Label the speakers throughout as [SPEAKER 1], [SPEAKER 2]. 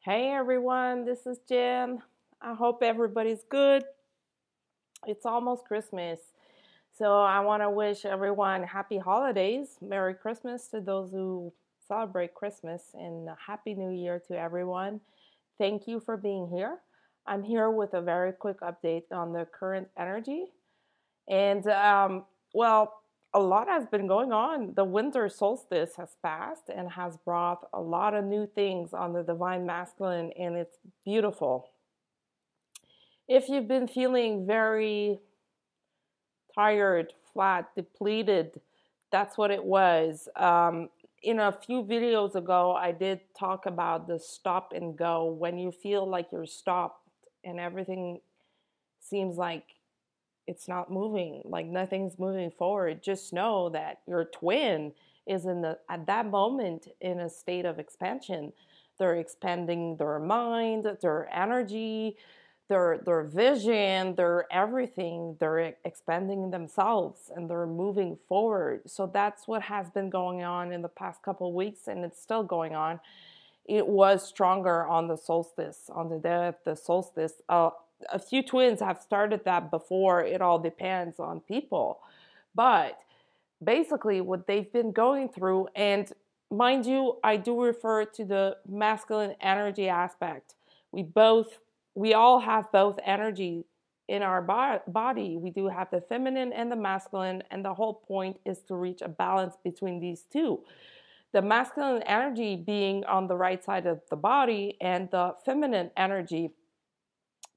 [SPEAKER 1] Hey everyone, this is Jen. I hope everybody's good. It's almost Christmas. So I want to wish everyone happy holidays, Merry Christmas to those who celebrate Christmas, and a Happy New Year to everyone. Thank you for being here. I'm here with a very quick update on the current energy. And well, a lot has been going on. The winter solstice has passed and has brought a lot of new things on the divine masculine, and it's beautiful. If you've been feeling very tired, flat, depleted, that's what it was. In a few videos ago, I did talk about the stop and go when you feel like you're stopped and everything seems like it's not moving, like nothing's moving forward. Just know that your twin is at that moment in a state of expansion. They're expanding their mind, their energy, their vision, their everything. They're expanding themselves and they're moving forward. So that's what has been going on in the past couple of weeks, and it's still going on. It was stronger on the solstice, on the day of the solstice. A few twins have started that before. It all depends on people. But basically what they've been going through, and mind you, I do refer to the masculine energy aspect. We all have both energy in our body. We do have the feminine and the masculine, and the whole point is to reach a balance between these two. The masculine energy being on the right side of the body and the feminine energy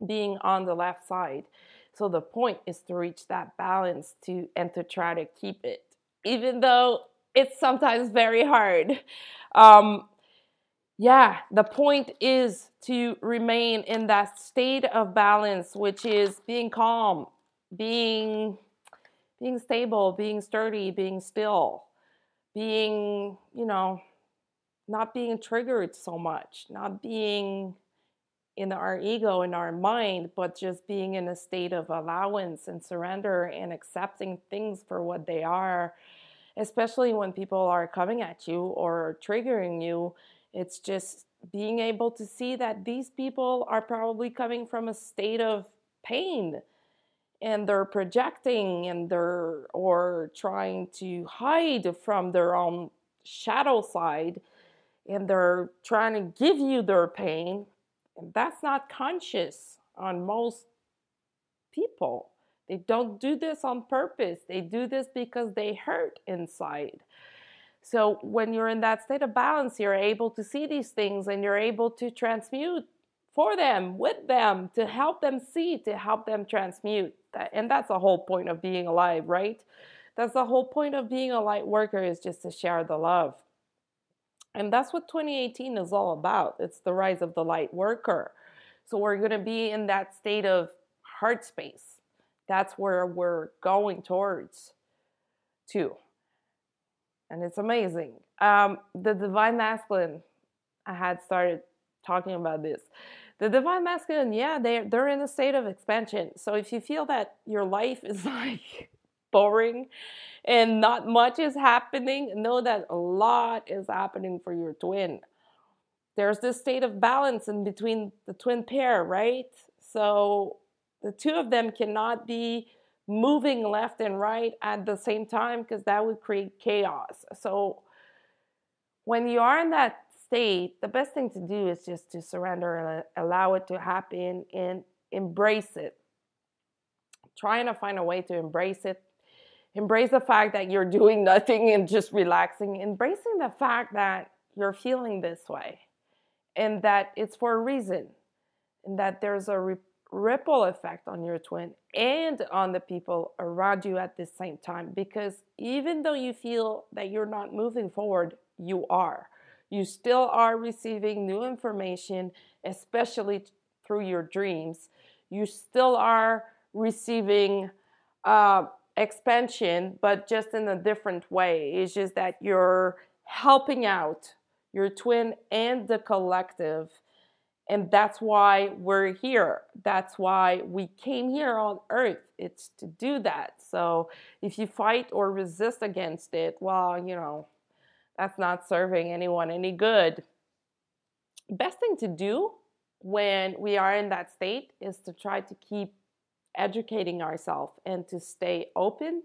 [SPEAKER 1] being on the left side. So the point is to reach that balance and to try to keep it, even though it's sometimes very hard. The point is to remain in that state of balance, which is being calm, being stable, being sturdy, being still, being, not being triggered so much, not being in our ego, in our mind, but just being in a state of allowance and surrender and accepting things for what they are, especially when people are coming at you or triggering you. It's just being able to see that these people are probably coming from a state of pain and they're projecting or trying to hide from their own shadow side, and they're trying to give you their pain. And that's not conscious on most people. They don't do this on purpose. They do this because they hurt inside. So when you're in that state of balance, you're able to see these things and you're able to transmute for them, with them, to help them see, to help them transmute. And that's the whole point of being alive, right? That's the whole point of being a light worker, is just to share the love. And that's what 2018 is all about. It's the rise of the light worker. So we're going to be in that state of heart space. That's where we're going towards too. And it's amazing. The divine masculine, I had started talking about this. The divine masculine, they're in a state of expansion. So if you feel that your life is like boring and not much is happening, know that a lot is happening for your twin. There's this state of balance in between the twin pair, right? So the two of them cannot be moving left and right at the same time, because that would create chaos. So when you are in that state, the best thing to do is just to surrender and allow it to happen and embrace it. Trying to find a way to embrace it. Embrace the fact that you're doing nothing and just relaxing. Embracing the fact that you're feeling this way and that it's for a reason, and that there's a ripple effect on your twin and on the people around you at the same time. Because even though you feel that you're not moving forward, you are. You still are receiving new information, especially through your dreams. You still are receiving expansion, but just in a different way. It's just that you're helping out your twin and the collective. And that's why we're here. That's why we came here on Earth. It's to do that. So if you fight or resist against it, well, that's not serving anyone any good. best thing to do when we are in that state is to try to keep educating ourselves and to stay open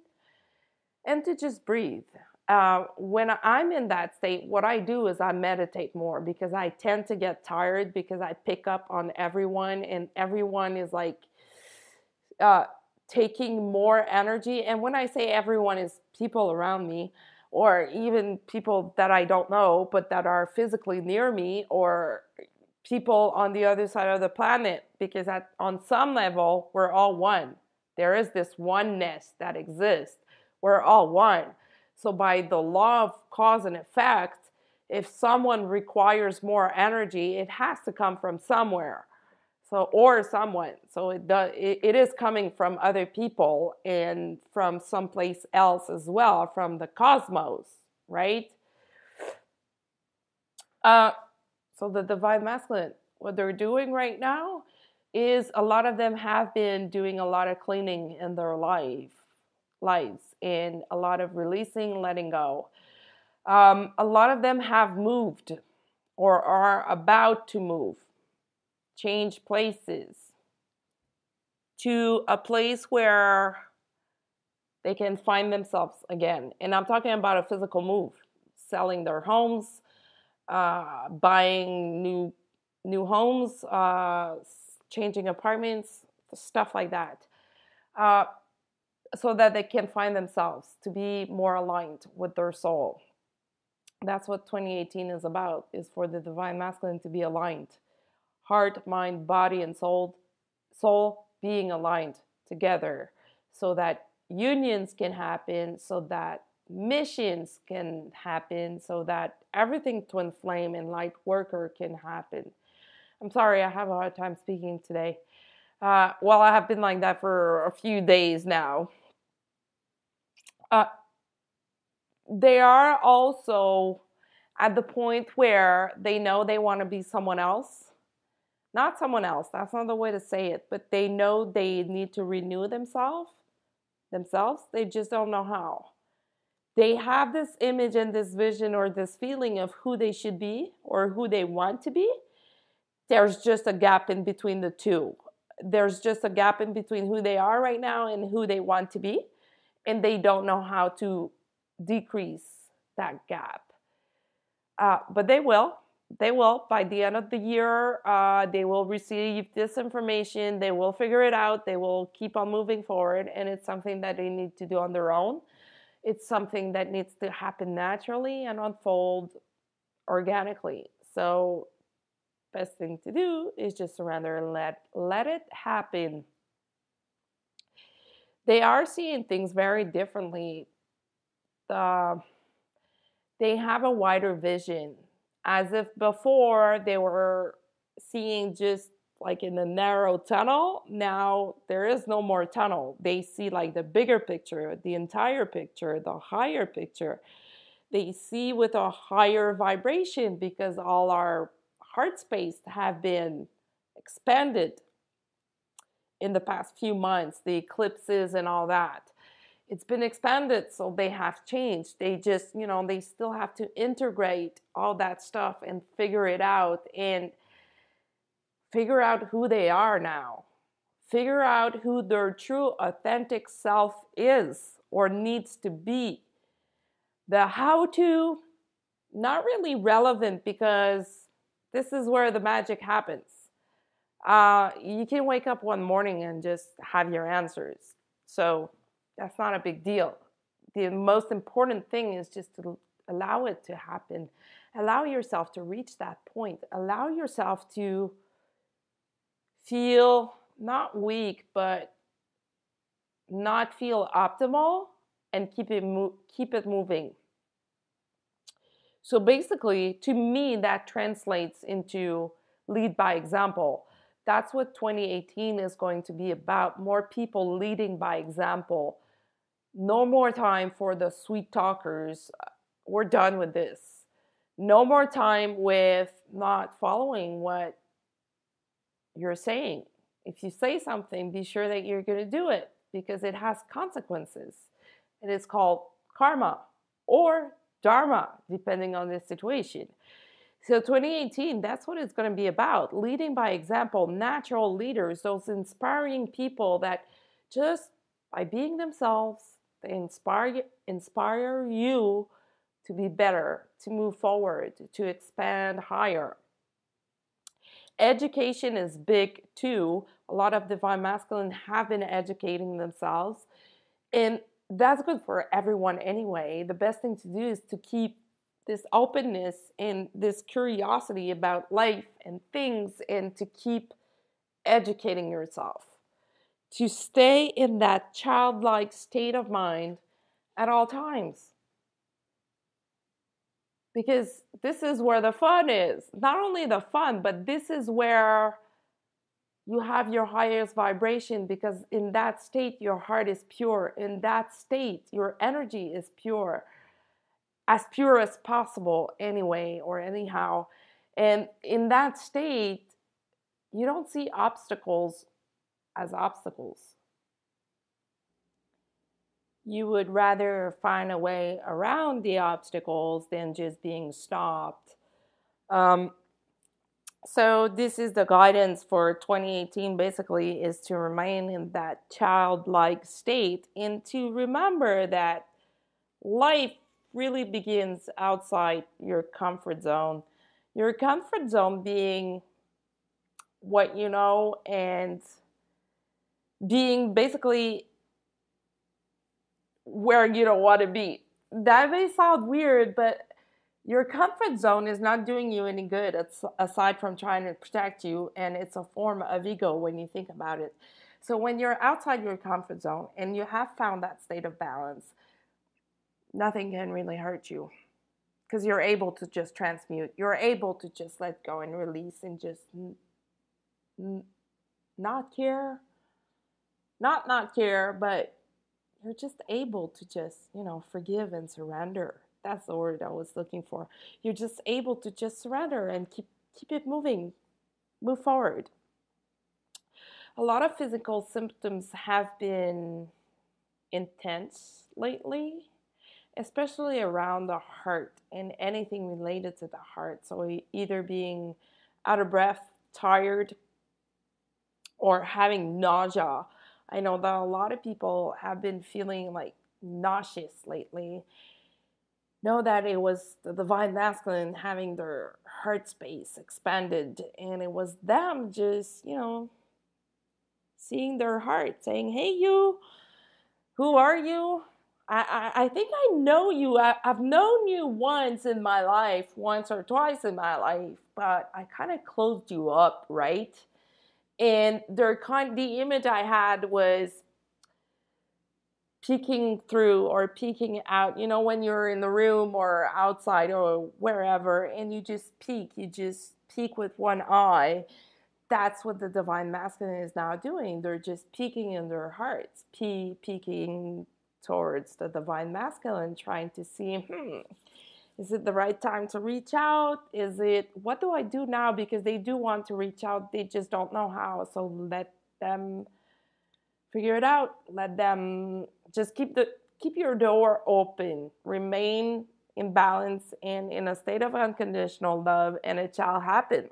[SPEAKER 1] and to just breathe. When I'm in that state, what I do is I meditate more because I tend to get tired because I pick up on everyone and everyone is like taking more energy. And when I say everyone, is people around me or even people that I don't know but that are physically near me, or people on the other side of the planet, because on some level we're all one. There is this oneness that exists. We're all one. So by the law of cause and effect, if someone requires more energy, it has to come from somewhere. So, or someone. So it is coming from other people and from someplace else as well, from the cosmos, right? So the divine masculine, what they're doing right now is a lot of them have been doing a lot of cleaning in their lives and a lot of releasing, letting go. A lot of them have moved or are about to move, change places to a place where they can find themselves again. And I'm talking about a physical move, selling their homes, buying new homes, changing apartments, stuff like that, so that they can find themselves to be more aligned with their soul. That's what 2018 is about, is for the divine masculine to be aligned. Heart, mind, body, and soul being aligned together so that unions can happen, so that missions can happen, so that everything twin flame and light worker can happen. I'm sorry, I have a hard time speaking today. Well, I have been like that for a few days now. They are also at the point where they know they want to be someone else. Not someone else, that's not the way to say it, but they know they need to renew themselves. They just don't know how. They have this image and this vision or this feeling of who they should be or who they want to be. There's just a gap in between the two. There's just a gap in between who they are right now and who they want to be. And they don't know how to decrease that gap. But they will. They will. By the end of the year, they will receive this information. They will figure it out. They will keep on moving forward. And it's something that they need to do on their own. It's something that needs to happen naturally and unfold organically. So best thing to do is just surrender and let it happen. They are seeing things very differently. They have a wider vision. As if before they were seeing just like in a narrow tunnel, now there is no more tunnel. They see like the bigger picture, the entire picture, the higher picture. They see with a higher vibration because all our heart space have been expanded in the past few months, the eclipses and all that. It's been expanded, so they have changed. They just, they still have to integrate all that stuff and figure it out and figure out who they are now. Figure out who their true authentic self is or needs to be. The how-to, not really relevant because this is where the magic happens. You can wake up one morning and just have your answers. So that's not a big deal. The most important thing is just to allow it to happen. Allow yourself to reach that point. Allow yourself to feel not weak, but not feel optimal and keep it moving. So basically, to me, that translates into lead by example. That's what 2018 is going to be about. More people leading by example. No more time for the sweet talkers. We're done with this. No more time with not following what you're saying. If you say something, be sure that you're going to do it because it has consequences. It is called karma or dharma, depending on the situation. So 2018, that's what it's going to be about. Leading by example, natural leaders, those inspiring people that just by being themselves, they inspire you to be better, to move forward, to expand higher. Education is big too. A lot of divine masculine have been educating themselves, and that's good for everyone anyway. The best thing to do is to keep this openness and this curiosity about life and things, and to keep educating yourself, to stay in that childlike state of mind at all times. Because this is where the fun is. Not only the fun, but this is where you have your highest vibration, because in that state, your heart is pure. In that state, your energy is pure as possible anyway, or anyhow. And in that state, you don't see obstacles as obstacles. You would rather find a way around the obstacles than just being stopped. So this is the guidance for 2018, basically, is to remain in that childlike state and to remember that life really begins outside your comfort zone. Your comfort zone being what you know, and being basically where you don't want to be. That may sound weird, but your comfort zone is not doing you any good, aside from trying to protect you, and it's a form of ego when you think about it. So when you're outside your comfort zone and you have found that state of balance, nothing can really hurt you, because you're able to just transmute. You're able to just let go and release and just not care. Not care, but you're just able to just, forgive and surrender. That's the word I was looking for. You're just able to just surrender and keep it moving, move forward. A lot of physical symptoms have been intense lately, especially around the heart and anything related to the heart. So either being out of breath, tired, or having nausea. I know that a lot of people have been feeling like nauseous lately. Know that it was the divine masculine having their heart space expanded, and it was them just, seeing their heart, saying, hey, you, who are you? I think I know you. I've known you once or twice in my life, but I kind of closed you up, right? And the image I had was peeking through or peeking out, when you're in the room or outside or wherever, and you just peek with one eye. That's what the divine masculine is now doing. They're just peeking in their hearts, peeking towards the divine masculine, trying to see, is it the right time to reach out? What do I do now? Because they do want to reach out, they just don't know how. So let them figure it out. Let them just keep your door open. Remain in balance and in a state of unconditional love, and it shall happen.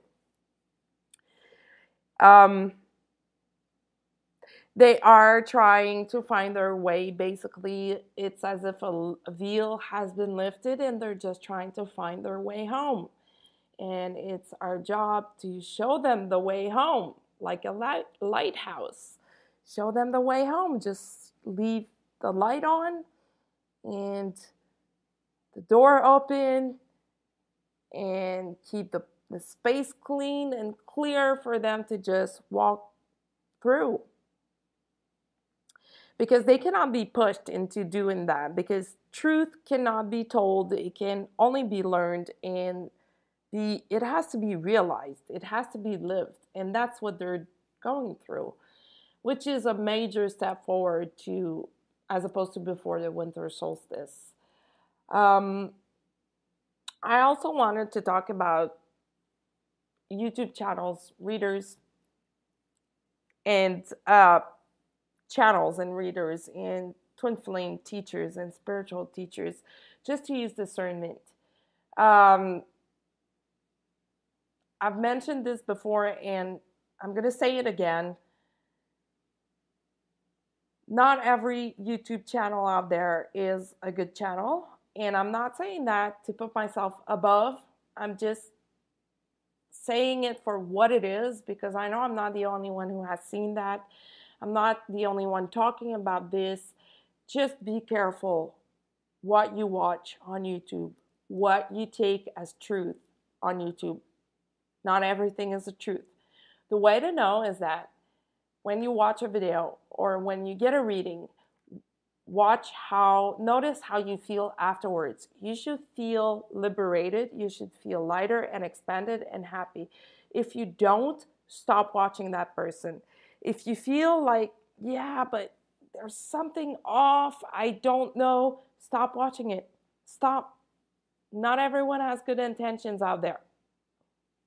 [SPEAKER 1] They are trying to find their way. Basically, it's as if a veil has been lifted and they're just trying to find their way home. And it's our job to show them the way home, like a lighthouse. Show them the way home. Just leave the light on and the door open, and keep the space clean and clear for them to just walk through. Because they cannot be pushed into doing that, because truth cannot be told. It can only be learned, and it has to be realized. It has to be lived, and that's what they're going through, which is a major step forward to, as opposed to before the winter solstice. I also wanted to talk about YouTube channels, readers, and channels and readers, and twin flame teachers and spiritual teachers, just to use discernment. I've mentioned this before and I'm going to say it again. Not every YouTube channel out there is a good channel. And I'm not saying that to put myself above. I'm just saying it for what it is, because I know I'm not the only one who has seen that. I'm not the only one talking about this. Just be careful what you watch on YouTube, what you take as truth on YouTube. Not everything is the truth. The way to know is that when you watch a video or when you get a reading, notice how you feel afterwards. You should feel liberated. You should feel lighter and expanded and happy. If you don't, stop watching that person. If you feel like, yeah, but there's something off, I don't know, stop watching it. Stop. Not everyone has good intentions out there.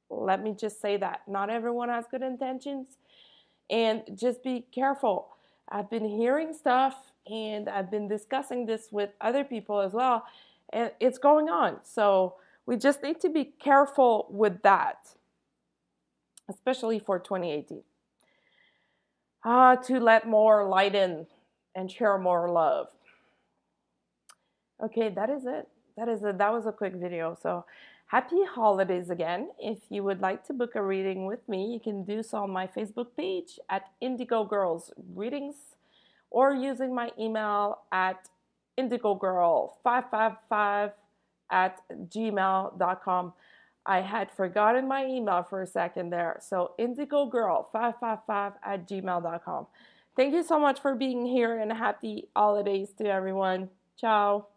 [SPEAKER 1] Let me just say that. Not everyone has good intentions. And just be careful. I've been hearing stuff and I've been discussing this with other people as well. And it's going on. So we just need to be careful with that, especially for 2018. To let more light in and share more love. Okay, that is it. That was a quick video. So happy holidays again. If you would like to book a reading with me, you can do so on my Facebook page at Indigo Girls Readings, or using my email at indigogirl555@gmail.com. I had forgotten my email for a second there. So indigogirl555@gmail.com. Thank you so much for being here, and happy holidays to everyone. Ciao.